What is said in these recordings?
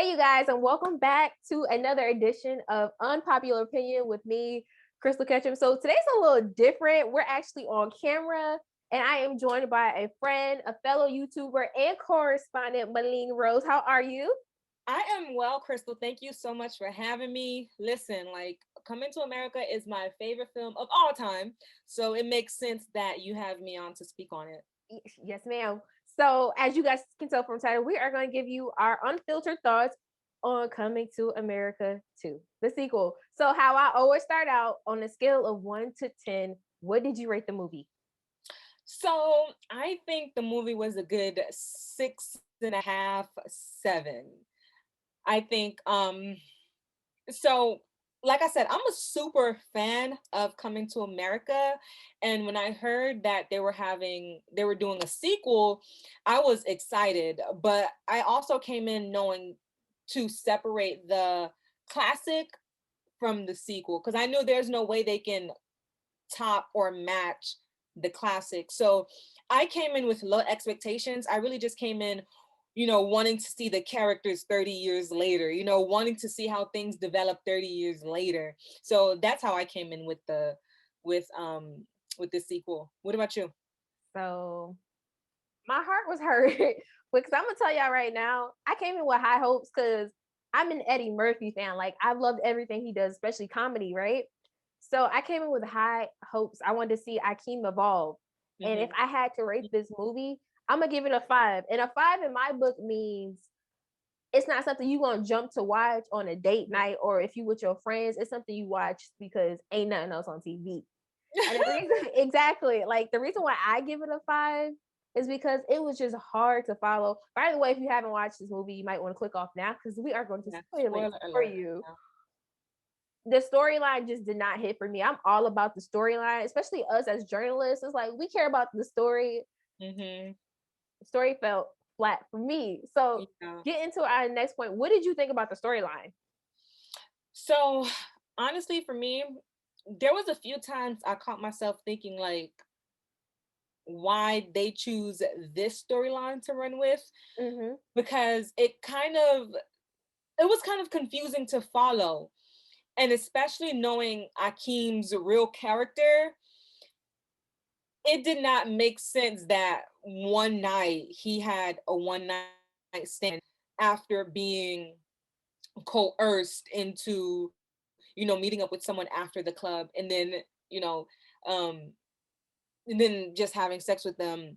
Hey, you guys, and welcome back to another edition of Unpopular Opinion with me, Krystal Ketchum. So today's a little different. We're actually on camera, and I am joined by a friend, a fellow YouTuber, and correspondent, Malene Rose. How are you? I am well, Krystal. Thank you so much for having me. Listen, Coming to America is my favorite film of all time. So it makes sense that you have me on to speak on it. Yes, ma'am. So, as you guys can tell from the title, we are going to give you our unfiltered thoughts on Coming to America 2, the sequel. So, how I always start out on a scale of 1 to 10, what did you rate the movie? So I think the movie was a good 6.5, 7. I think so like I said, I'm a super fan of Coming to America. And when I heard that they were doing a sequel, I was excited. But I also came in knowing to separate the classic from the sequel because I knew there's no way they can top or match the classic. So I came in with low expectations. I really just came in, wanting to see the characters 30 years later, wanting to see how things develop 30 years later. So that's how I came in with um with the sequel. What about you? So, my heart was hurt because I'm gonna tell y'all right now, I came in with high hopes because I'm an Eddie Murphy fan. Like I've loved everything he does, especially comedy, right? So I came in with high hopes. I wanted to see Akeem evolve. And if Hmm. I had to rate this movie, I'm gonna give it a 5. And a 5 in my book means it's not something you gonna jump to watch on a date night or if you with your friends. It's something you watch because ain't nothing else on TV. And the reason exactly, like the reason why I give it a 5 is because it was just hard to follow. By the way, if you haven't watched this movie, you might want to click off now because we are going to Yeah, spoil it spoiler for alert. you. The storyline just did not hit for me. I'm all about the storyline, especially us as journalists. It's like we care about the story. Hmm. The story felt flat for me. So, Yeah. get into our next point. What did you think about the storyline? So honestly, for me, there was a few times I caught myself thinking why they choose this storyline to run with Mm-hmm. because it was kind of confusing to follow, and especially knowing Akeem's real character, it did not make sense that one night he had a one night stand after being coerced into meeting up with someone after the club, and then you know um and then just having sex with them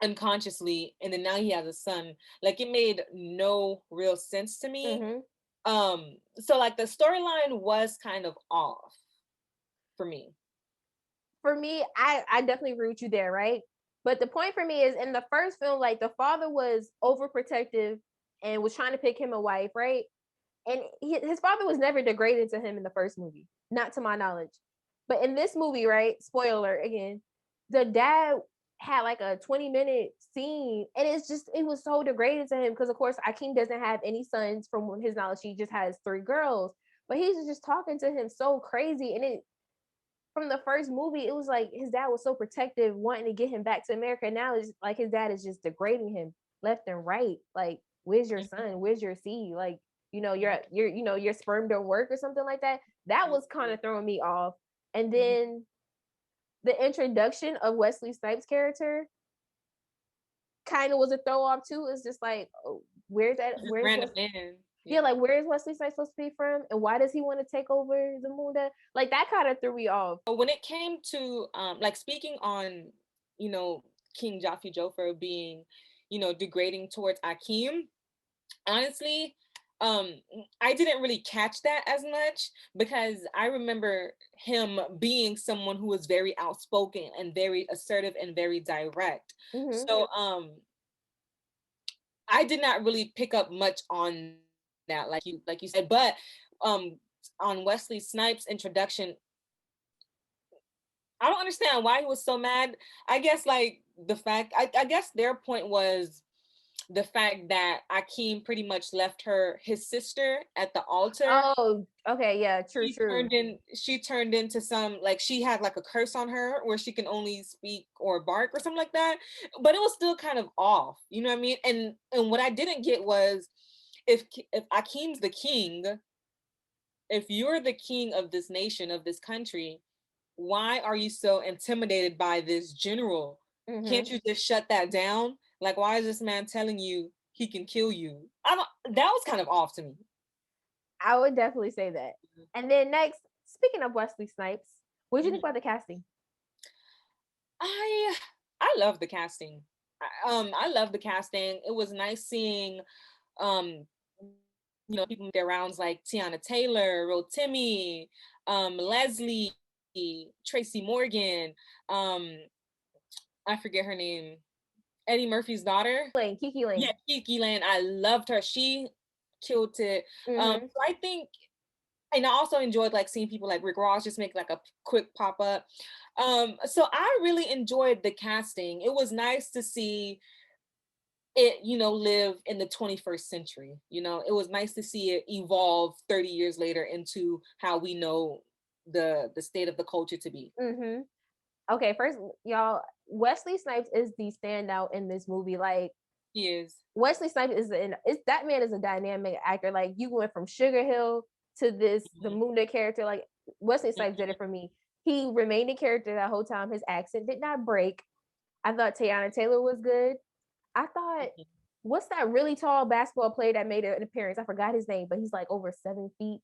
unconsciously, and then now he has a son. Like, it made no real sense to me. Mm-hmm. So like the storyline was kind of off for me. For me, I definitely agree with you there, right? But the point for me is in the first film, like the father was overprotective and was trying to pick him a wife, right? And his father was never degraded to him in the first movie, not to my knowledge. But in this movie, right? Spoiler again, the dad had like a 20-minute scene, and it was so degraded to him because of course Akeem doesn't have any sons from his knowledge. He just has 3 girls, but he's just talking to him so crazy, and it from the first movie, it was like his dad was so protective, wanting to get him back to America. Now it's like his dad is just degrading him left and right. Like, where's your Mhm, son? Where's your seed? Like, mhm, your sperm don't work or something like that. That was kind mhm, of throwing me off. And mhm. then the introduction of Wesley Snipes' character kind of was a throw off too. It's just like, oh, Just where's random Wesley? man. Yeah, Yeah. like where is Wesley Snipes supposed to be from, and why does he want to take over the moon? Like that kind of threw me off. But when it came to like speaking on, you know, King Joffrey Joffre being, degrading towards Akeem, honestly, um I didn't really catch that as much because I remember him being someone who was very outspoken and very assertive and very direct. Hmm. So I did not really pick up much on that, like you said. But um on Wesley Snipes' introduction, I don't understand why he was so mad. I guess I guess their point was the fact that Akeem pretty much left his sister at the altar. Oh, okay, yeah, true, true. She turned into some, like, she had like a curse on her where she can only speak or bark or something like that. But it was still kind of off, you know what I mean? And what I didn't get was if Akeem's the king, if you're the king of this nation, of this country, why are you so intimidated by this general? Mm-hmm. Can't you just shut that down? Like, why is this man telling you he can kill you? I don't, that was kind of off to me. I would definitely say that. And then next, speaking of Wesley Snipes, what did you think Mhm. about the casting? I I love the casting. I love the casting. It was nice seeing um people make their rounds like Tiana Taylor, Rotimi, Leslie, Tracy Morgan, um, I forget her name, Eddie Murphy's daughter. Lane, Kiki Yeah, Lane. Kiki Lane. I loved her. She killed it. Mm-hmm. So I think, and I also enjoyed like seeing people like Rick Ross just make like a quick pop up. So I really enjoyed the casting. It was nice to see it, live in the 21st century. It was nice to see it evolve 30 years later into how we know the state of the culture to be. Mm-hmm. Okay, first, y'all, Wesley Snipes is the standout in this movie. Like, He is. Wesley Snipes is that man is a dynamic actor. Like, you went from Sugar Hill to the Mhm. Munda character. Like, Wesley Snipes did Mhm. it for me. He remained in character that whole time. His accent did not break. I thought Tiana Taylor was good. I thought, Mhm. what's that really tall basketball player that made an appearance? I forgot his name, but he's like over 7 feet.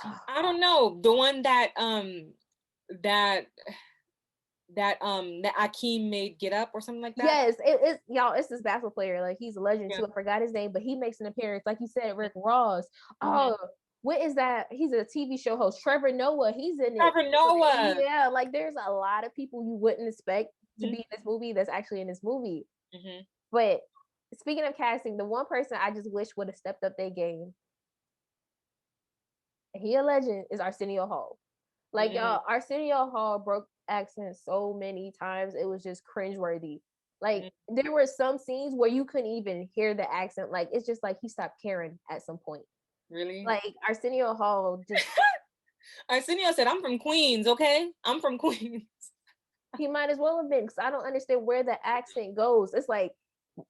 I don't know, the one that that Akeem made Get Up or something like that. Yes, it's y'all. It's this basketball player. Like, he's a legend Yeah. too. I forgot his name, but he makes an appearance. Like you said, Rick Ross. Mm-hmm. Oh, what is that? He's a TV show host. Trevor Noah. He's in it. Trevor Noah. Yeah, like there's a lot of people you wouldn't expect to Mm-hmm. be in this movie that's actually in this movie. Mm-hmm. But speaking of casting, the one person I just wish would have stepped up their game, and he a legend, is Arsenio Hall. Like, Mm-hmm. y'all, Arsenio Hall broke accents so many times, it was just cringeworthy. Like, there were some scenes where you couldn't even hear the accent. Like, it's just like he stopped caring at some point. Really? Like, Arsenio Hall just, Arsenio said, "I'm from Queens, okay? I'm from Queens." he might as well have been, because I don't understand where the accent goes. It's like,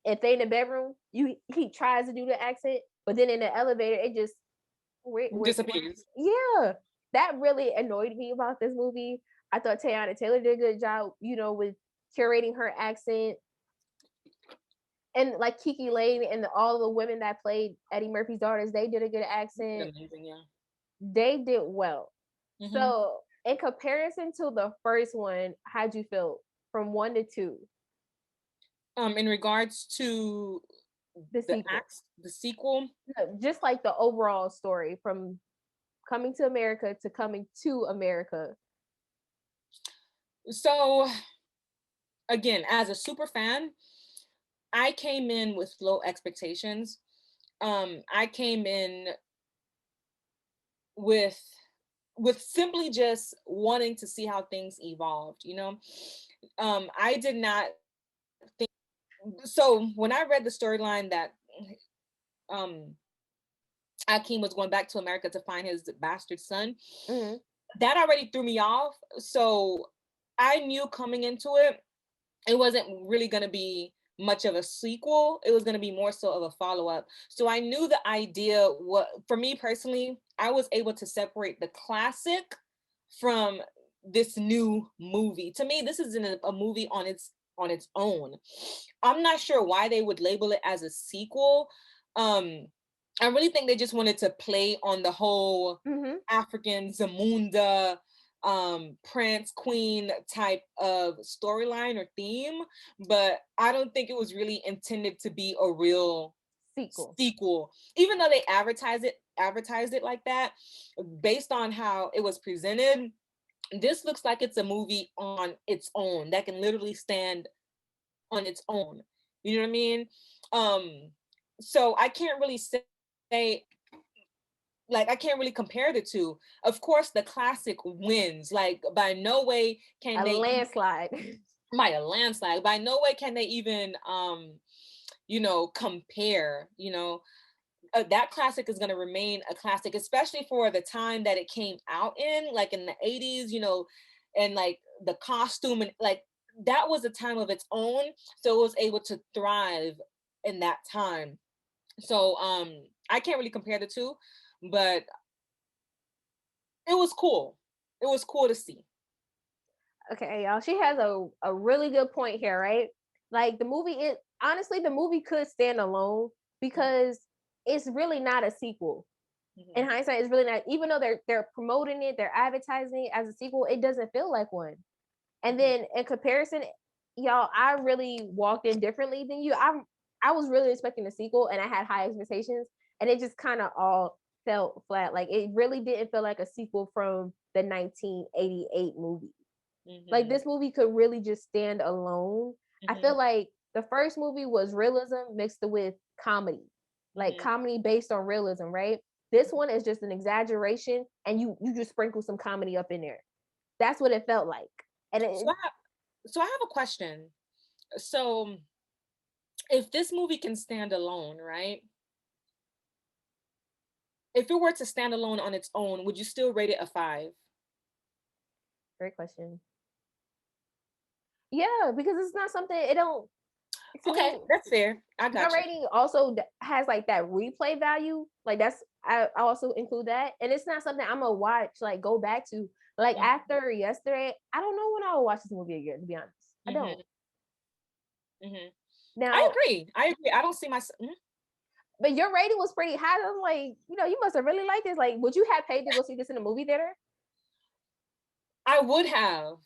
if they in the bedroom, he tries to do the accent, but then in the elevator, it just, Disappears. yeah. That really annoyed me about this movie. I thought Teyana Taylor did a good job, with curating her accent. And like Kiki Lane and all the women that played Eddie Murphy's daughters, they did a good accent. Amazing, yeah. They did well. Mm-hmm. So, in comparison to the first one, how'd you feel from 1 to 2? In regards to The sequel, the sequel. no, just like the overall story from coming to America to coming to America. So again, as a super fan, I came in with low expectations. I came in with simply just wanting to see how things evolved, I did not think so. When I read the storyline that um Akeem was going back to America to find his bastard son, Mm-hmm. that already threw me off. So I knew coming into it, it wasn't really going to be much of a sequel. It was going to be more so of a follow-up. So I knew the idea, what for me personally, I was able to separate the classic from this new movie. To me, this is a movie on its own. I'm not sure why they would label it as a sequel. I really think they just wanted to play on the whole Mm-hmm. African Zamunda prince queen type of storyline or theme, but I don't think it was really intended to be a real Sequel. sequel, even though they advertised it like that. Based on how it was presented, this looks like it's a movie on its own that can literally stand on its own. You know what I mean? um so I can't really say, like, I can't really compare the two. Of course, the classic wins. Like, by no way can A they even, landslide. by a landslide. By no way can they even compare. That classic is going to remain a classic, especially for the time that it came out in, like in the 80s, and like the costume, and like that was a time of its own. So it was able to thrive in that time. So I can't really compare the two, but it was cool. It was cool to see. Okay, y'all. She has a really good point here, right? Like the movie, it honestly the movie could stand alone because it's really not a sequel. In Mm-hmm. hindsight, it's really not. Even though they're promoting it, they're advertising it as a sequel, it doesn't feel like one. And Mm-hmm. then in comparison, y'all, I really walked in differently than you. I was really expecting a sequel, and I had high expectations, and it just kind of all felt flat. Like it really didn't feel like a sequel from the 1988 movie. Like Mm-hmm. this movie could really just stand alone. I Mm-hmm. feel like the first movie was realism mixed with comedy, like Mm-hmm. comedy based on realism, right? This one is just an exaggeration, and you just sprinkle some comedy up in there. That's what it felt like, and So I have a question. So if this movie can stand alone, right? If it were to stand alone on its own, would you still rate it a 5? great question. Yeah, because it's not something it don't to Okay, me. that's fair. I My got you. rating also has like that replay value. Like that's I also include that, and it's not something I'm gonna watch like go back to. Like Mm-hmm. after yesterday, I don't know when I will watch this movie again. To be honest, I don't. Mm-hmm. Mm-hmm. I Now, agree. I agree. I don't see myself. but your rating was pretty high. I'm like, you must have really liked this. Like, would you have paid to go see this in a movie theater? I would have.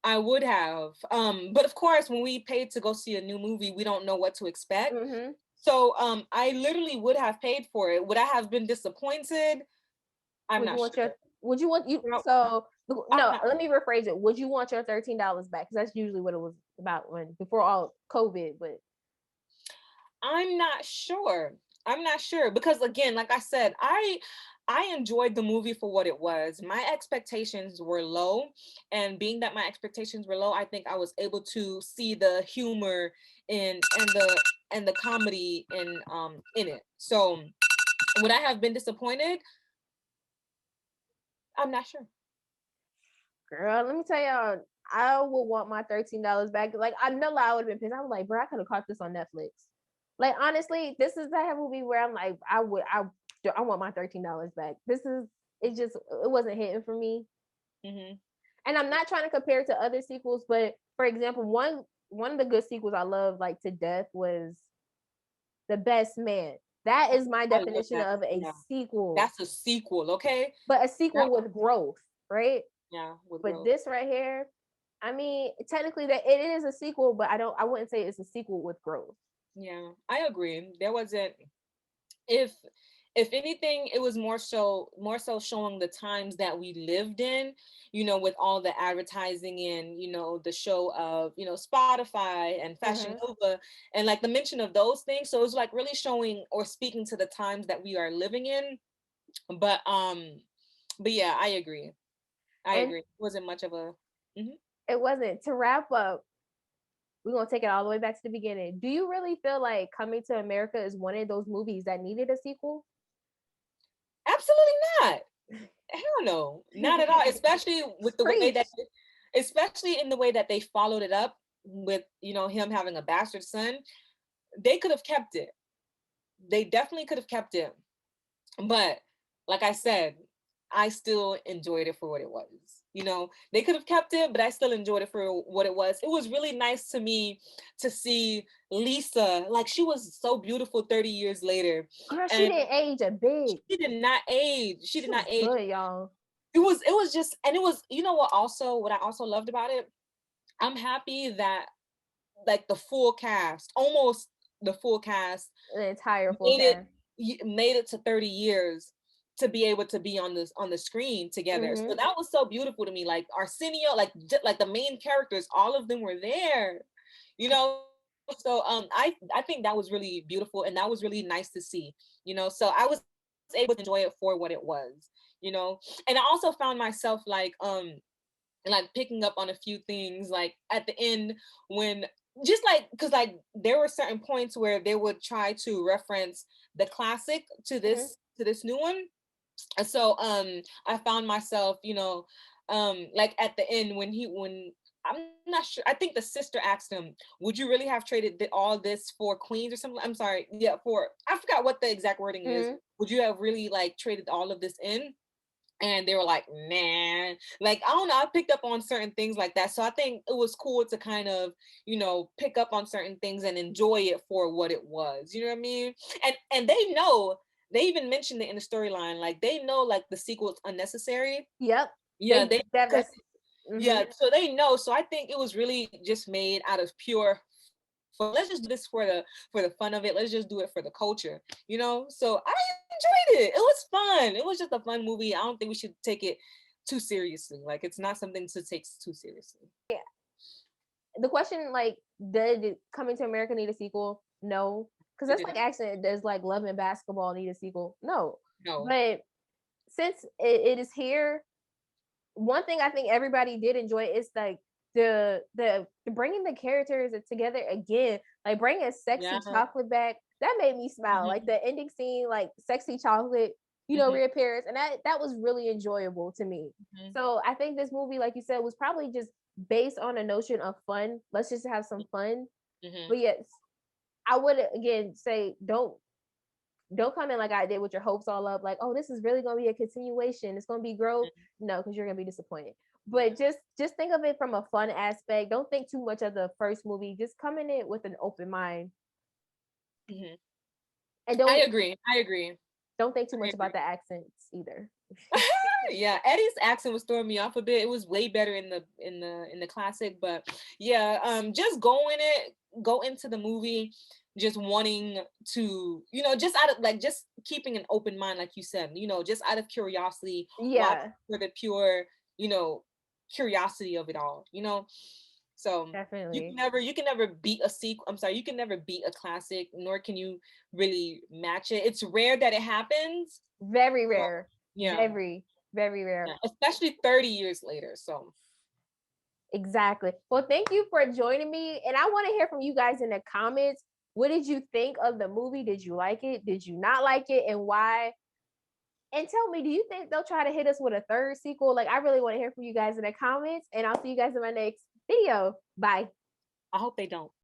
I would have. But of course, when we paid to go see a new movie, we don't know what to expect. Mm-hmm. So I literally would have paid for it. Would I have been disappointed? I'm Would you not want your? sure. Would you want you? No, So I'm no, not. let me rephrase it. Would you want your $13 back? Because that's usually what it was about when before all COVID. But I'm not sure. I'm not sure because again, like I said, I enjoyed the movie for what it was. My expectations were low, and being that my expectations were low, I think I was able to see the humor and the comedy in it. So, would I have been disappointed? I'm not sure. girl, let me tell y'all, I would want my $13 back. Like I know I would have been pissed. I was like, bro, I could have caught this on Netflix. Like honestly, this is the type of movie where I'm like, I want my $13 back. This is it wasn't hitting for me. Hmm. And I'm not trying to compare it to other sequels, but for example, one of the good sequels I love like to death was The Best Man. That is my I love definition that. of a Yeah, sequel, that's a sequel. Okay, but a that sequel with growth, right? yeah with But growth. this right here, I mean, technically that it is a sequel, but I wouldn't say it's a sequel with growth. Yeah, I agree. There wasn't if if anything it was more so showing the times that we lived in, with all the advertising and the show of Spotify and Fashion Mm-hmm. Nova and like the mention of those things, so it was like really showing or speaking to the times that we are living in. But yeah, I And agree, it wasn't much of a Mhm. it wasn't to wrap up. We're gonna take it all the way back to the beginning. Do you really feel like Coming to America is one of those movies that needed a sequel? Absolutely not. Hell no, not at all. Especially with the way that, Preach. especially in the way that they followed it up with, him having a bastard son. They could have kept it. They definitely could have kept it. But like I said, I still enjoyed it for what it was. They could have kept it, but I still enjoyed it for what it was. It was really nice to me to see Lisa, like she was so beautiful 30 years later. Girl, she And didn't age a bit. she did not age. She did She not was age. good, y'all. It was just, and it was, what I also loved about it, I'm happy that like the full cast, almost the full cast, The entire full made it cast. made it to 30 years to be able to be on the screen together. So Mm-hmm. that was so beautiful to me. Like Arsenio, like the main characters, all of them were there. You know, so I think that was really beautiful and that was really nice to see. So I was able to enjoy it for what it was. And I also found myself like picking up on a few things like at the end when just like because like there were certain points where they would try to reference the classic to Mm-hmm. this new one. And so I found myself like at the end when I'm not sure. I think the sister asked him, "Would you really have traded all this for queens or something?" I'm sorry. Yeah, for I forgot what the exact wording is. Mhm. Would you have really like traded all of this in? And they were like, "Nah." Like, I don't know. I picked up on certain things like that. So I think it was cool to kind of, pick up on certain things and enjoy it for what it was. You know what I mean? And they know. They even mentioned it in the storyline. Like they know, like the sequel is unnecessary. Yep. Yeah, They they that because that's mhm. yeah, so they know. So I think it was really just made out of pure fun. Let's just do this for the fun of it. Let's just do it for the culture. So I enjoyed it. It was fun. It was just a fun movie. I don't think we should take it too seriously. Like it's not something to take too seriously. The question, like, did Coming to America need a sequel? No, because It that's like didn't. asking, does like Love and Basketball need a sequel? No, No. but since it is here, one thing I think everybody did enjoy is like the bringing the characters together again, like bringing Yeah. Sexy Chocolate back. That made me smile. Like Hmm. the ending scene, like Sexy Chocolate, Hmm. reappears, and that was really enjoyable to me. Hmm. So I think this movie, like you said, was probably just based on a notion of fun. Let's just have some fun. Hmm. But yes, I would again say don't come in like I did with your hopes all up, like, oh, this is really gonna be a continuation. It's gonna be growth. No, because you're gonna be disappointed. But Yeah. just think of it from a fun aspect. Don't think too much of the first movie. Just come in it with an open mind. Hmm. And I agree. I agree. don't think too I much agree. about the accents either. Yeah, Eddie's accent was throwing me off a bit. It was way better in the classic, but yeah, just go into the movie just wanting to, just out of like just keeping an open mind, like you said, just out of curiosity, watch Yeah, for the pure, you know, curiosity of it all. So definitely. you can never beat a sequel. I'm sorry, you can never beat a classic, nor can you really match it. It's rare that it happens. Very But rare. yeah. Very, very rare. Yeah, especially 30 years later. So Exactly. Well, thank you for joining me. And I want to hear from you guys in the comments. What did you think of the movie? Did you like it? Did you not like it? And why? And tell me, do you think they'll try to hit us with a third sequel? Like, I really want to hear from you guys in the comments. And I'll see you guys in my next video. Bye. I hope they don't.